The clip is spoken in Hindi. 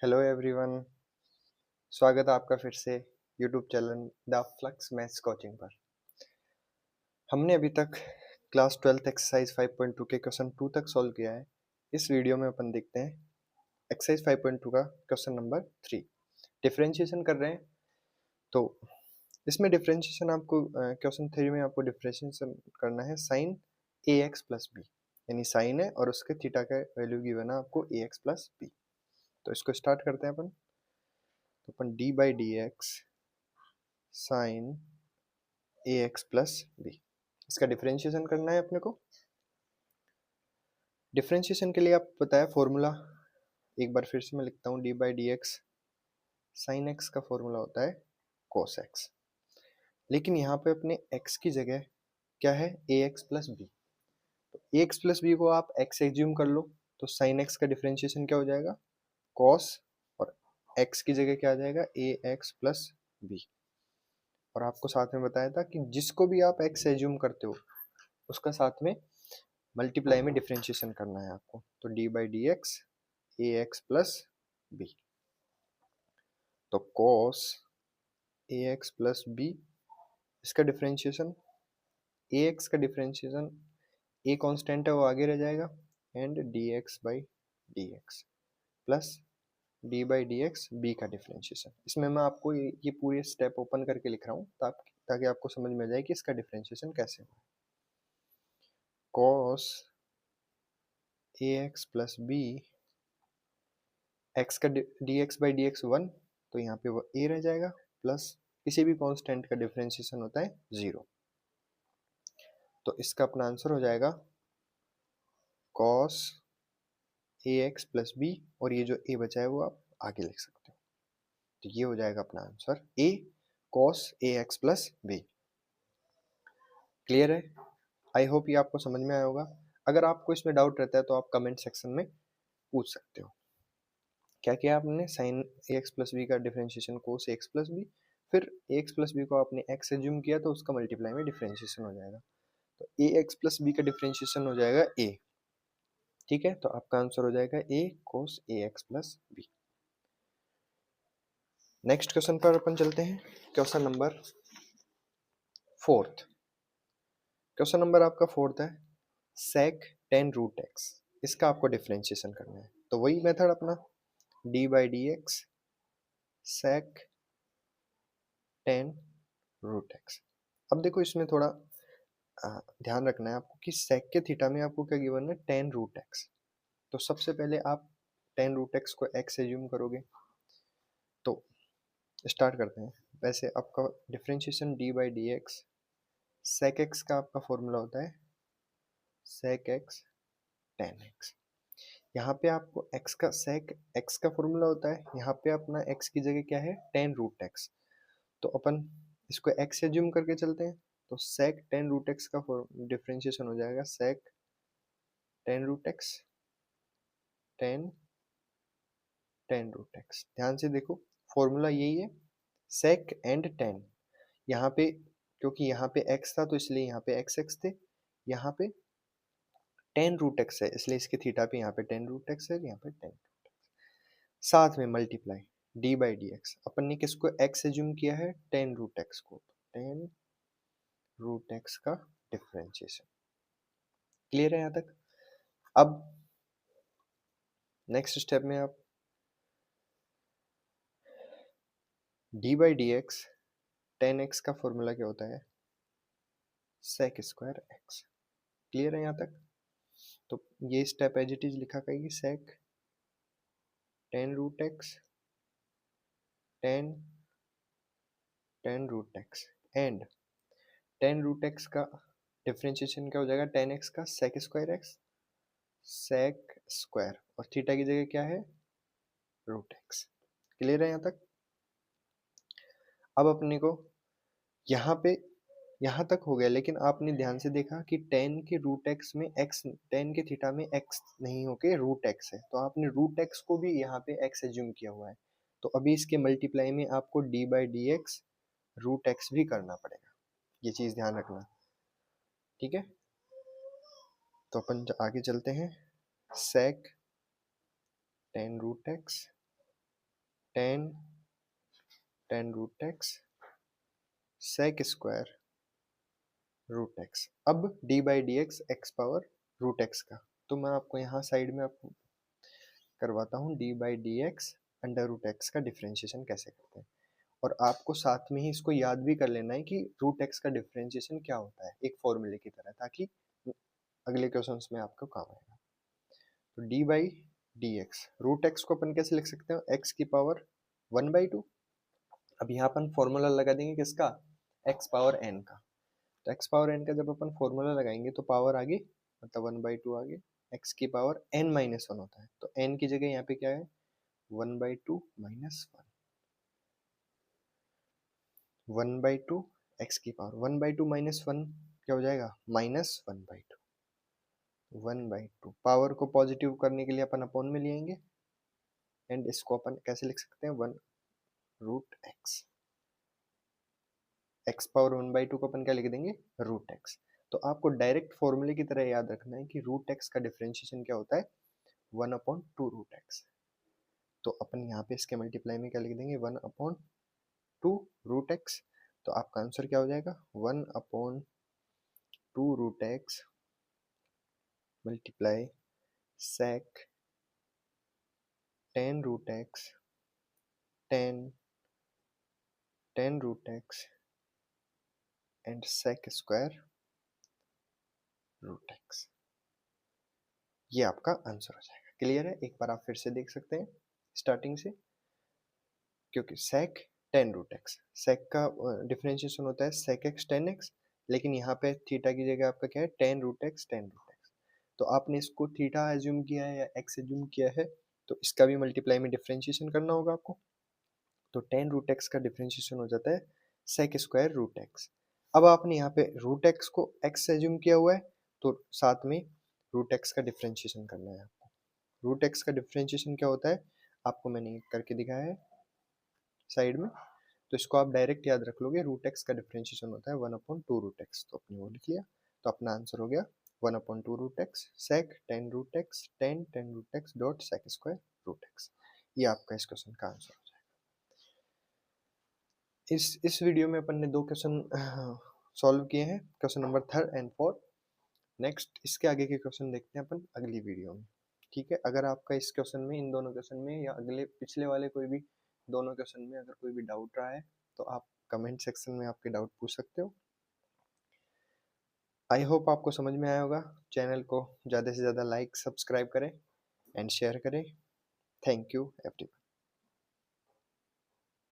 Hello everyone. स्वागत है आपका फिर से YouTube channel the flux maths coaching पर। हमने अभी तक क्लास 12th एक्सरसाइज 5.2 के क्वेश्चन 2 तक सॉल्व किया है। इस वीडियो में अपन देखते हैं एक्सरसाइज 5.2 का क्वेश्चन नंबर 3। डिफरेंशिएशन कर रहे हैं। तो इसमें डिफरेंशिएशन आपको क्वेश्चन 3 में आपको डिफरेंशिएशन करना है sign A X plus B, यानी साइन है और उसके थीटा का वैल्यू गिवन है आपको ए एक्स प्लस बी। तो इसको स्टार्ट करते हैं अपन। तो अपन D by D X sine A X plus B, इसका डिफरेंशिएशन करना है अपने को। डिफरेंशिएशन के लिए आप बताया फॉर्मूला एक बार फिर से मैं लिखता हूँ। D by D X sine x का फॉर्मूला होता है कोस एक्स, लेकिन यहाँ पे अपने एक्स की जगह क्या है ए एक्स प्लस बी। तो ए एक्स प्लस बी को आप एक्स एज्यूम कर लो, तो साइन एक्स का डिफरेंशिएशन क्या हो जाएगा कॉस, और एक्स की जगह क्या आ जाएगा ए एक्स प्लस बी। और आपको साथ में बताया था कि जिसको भी आप एक्स एज्यूम करते हो उसका साथ में मल्टीप्लाई में डिफरेंशिएशन करना है आपको। तो D by D X A X plus B, तो cos A X plus B, इसका डिफरेंशिएशन ए एक्स का डिफरेंशिएशन ए कांस्टेंट है वो आगे रह जाएगा, and D X by D X plus D by D X B का डिफरेंशिएशन। इसमें मैं आपको ये पूरे स्टेप ओपन करके लिख रहा हूँ ताकि आपको समझ में आ जाए कि इसका डिफरेंशिएशन कैसे होगा। Cos A X plus B, x का D X by D x 1, तो यहाँ पे वो ए रह जाएगा, प्लस किसी भी कांस्टेंट का डिफरेंशिएशन होता है 0। तो इसका अपना आंसर हो जाएगा cos A X plus B, और ये जो ए बचा है वो आप आगे लिख सकते हो। तो ये हो जाएगा अपना answer A cos A X plus B. Clear है? आई होप ये आपको समझ में आया होगा। अगर आपको इसमें डाउट रहता है तो आप कमेंट सेक्शन में पूछ सकते हो। क्या किया आपने, sign A X plus B का differentiation cos A X plus B, फिर ए एक्स प्लस बी को आपने एक्स एज्यूम किया तो उसका मल्टीप्लाई में डिफरेंशिएशन हो जाएगा। तो ए एक्स प्लस बी का डिफरेंशिएशन हो जाएगा ए। ठीक है, तो आपका आंसर हो जाएगा A cos A X plus B. Next question पर अपन चलते हैं, क्वेश्चन नंबर 4। क्वेश्चन नंबर आपका 4 है sec 10 रूट एक्स, इसका आपको डिफरेंशिएशन करना है। तो वही मेथड अपना D by D X sec 10 root X. अब देखो इसमें थोड़ा ध्यान रखना है आपको कि sec के थीटा में आपको क्या गिवन है 10 रूट एक्स। तो सबसे पहले आप 10 रूट एक्स को एक्स एज्यूम करोगे। तो स्टार्ट करते हैं। वैसे आपका differentiation D by D X sec x का आपका फॉर्मूला होता है sec एक्स tan एक्स। यहाँ पे आपको x का sec x का फॉर्मूला होता है, यहाँ पे अपना x की जगह क्या है 10 रूट एक्स। तो अपन इसको x एज्यूम करके चलते हैं। तो sec 10 रूट एक्स का डिफरेंशिएशन हो जाएगा sec 10 root X 10 root X. ध्यान से देखो फॉर्मूला यही है sec एंड 10। यहाँ पे क्योंकि यहाँ पे x था तो इसलिए यहाँ पे x x थे, यहाँ पे 10 रूट एक्स है इसलिए इसके थीटा पे यहाँ पे 10 रूट एक्स है, यहाँ पे 10, साथ में multiply D by D X. अपन ने किसको एक्स एज्यूम किया है 10 रूट एक्स को, 10 रूट एक्स का डिफरेंशिएशन। क्लियर है यहाँ तक? अब नेक्स्ट स्टेप में आप D by D x 10 X का फॉर्मूला क्या होता है सेक स्क्वायर एक्स। क्लियर है यहाँ तक? तो ये स्टेप एज इट इज लिखा करेगी sec 10 root X 10 root X and 10 root X का डिफरेंशिएशन क्या हो जाएगा 10 एक्स का sec square X, sec square, और थीटा की जगह क्या है रूट एक्स। क्लियर है यहाँ तक? अब अपने को यहाँ पे यहाँ तक हो गया, लेकिन आपने ध्यान से देखा कि 10 के रूट एक्स में x, 10 के थीटा में x नहीं होके रूट x है, तो आपने रूट x को भी यहाँ पे x एज्यूम किया हुआ है। तो अभी इसके मल्टीप्लाई में आपको D by D X root X भी करना पड़ेगा, ये चीज ध्यान रखना। ठीक है, तो अपन आगे चलते हैं। sec 10 root X ten root X sec square root X. अब D by D X X power root X का, तो मैं आपको यहाँ साइड में आपको करवाता हूँ D by D X under root X का डिफ्रेंशिएशन कैसे करते हैं। और आपको साथ में ही इसको याद भी कर लेना है कि रूट एक्स का डिफ्रेंशिएशन क्या होता है एक फॉर्मूले की तरह, ताकि अगले क्वेश्चंस में आपको काम आएगा। तो D by D X, root X को अपन कैसे लिख सकते हैं, एक्स की पावर 1/2। अब यहाँ अपन फॉर्मूला लगा देंगे किसका, एक्स पावर एन का। तो एक्स पावर एन का जब अपन फॉर्मूला लगाएंगे तो पावर आगे मतलब 1/2 आगे, एक्स की पावर एन माइनस 1 होता है, तो एन की जगह यहाँ पे क्या है 1/2 माइनस 1/2 एक्स की पावर 1/2 माइनस 1 क्या हो जाएगा -1/2 पावर को पॉजिटिव करने के लिए अपन अपॉन में लेंगे, एंड इसको अपन कैसे लिख सकते हैं 1 रूट एक्स। एक्स पावर 1/2 को अपन क्या लिख देंगे रूट एक्स। तो आपको डायरेक्ट फॉर्मूले की तरह याद रखना है कि रूट एक्स का डिफरेंशिएशन क्या होता है 1/2 रूट एक्स। तो अपन यहाँ पे इसके मल्टीप्लाई में क्या लिख देंगे 1/2 रूट एक्स। तो आपका आंसर क्या हो जाएगा 1/2 root X multiply sec 10 root X 10 root X and sec square root X. ये आपका आंसर हो जाएगा। क्लियर है, एक बार आप फिर से देख सकते हैं स्टार्टिंग से, क्योंकि सेक 10 रूट एक्स, सेक का डिफरेंशिएशन होता है सेक एक्स 10x, लेकिन यहाँ पे थीटा की जगह आपका क्या है 10 रूट एक्स 10 रूट एक्स। तो आपने इसको थीटा एज्यूम किया है या एक्स एज्यूम किया है, तो इसका भी मल्टीप्लाई में डिफरेंशिएशन करना होगा आपको। तो 10 रूट एक्स का डिफरेंशिएशन हो जाता है सेक स्क्वायर रूट एक्स। अब आपने यहाँ पे रूट एक्स को एक्स एज्यूम किया हुआ है, तो साथ में रूट एक्स का डिफरेंशिएशन करना है आपको। रूट एक्स का डिफरेंशिएशन क्या होता है आपको मैंने करके दिखाया है साइड में, तो इसको आप डायरेक्ट याद रख लोगे, रूट एक्स का डिफरेंशिएशन होता है 1/2 रूट एक्स। तो अपने वो लिख लिया, तो अपना आंसर हो गया 1/2 root X sec 10 root X 10 root X dot sec square root X. ये आपका इस क्वेश्चन का आंसर हो जाएगा। इस वीडियो में अपन ने 2 क्वेश्चन सॉल्व किए हैं, क्वेश्चन नंबर 3 एंड 4। नेक्स्ट इसके आगे के क्वेश्चन देखते हैं अपन अगली वीडियो में। ठीक है, अगर आपका इस क्वेश्चन में, इन दोनों क्वेश्चन में या अगले पिछले वाले कोई भी दोनों क्वेश्चन में अगर कोई भी डाउट रहा है तो आप कमेंट सेक्शन में आपके डाउट पूछ सकते हो। आई होप आपको समझ में आया होगा। चैनल को ज़्यादा से ज़्यादा लाइक सब्सक्राइब करें एंड शेयर करें। Thank you everyone.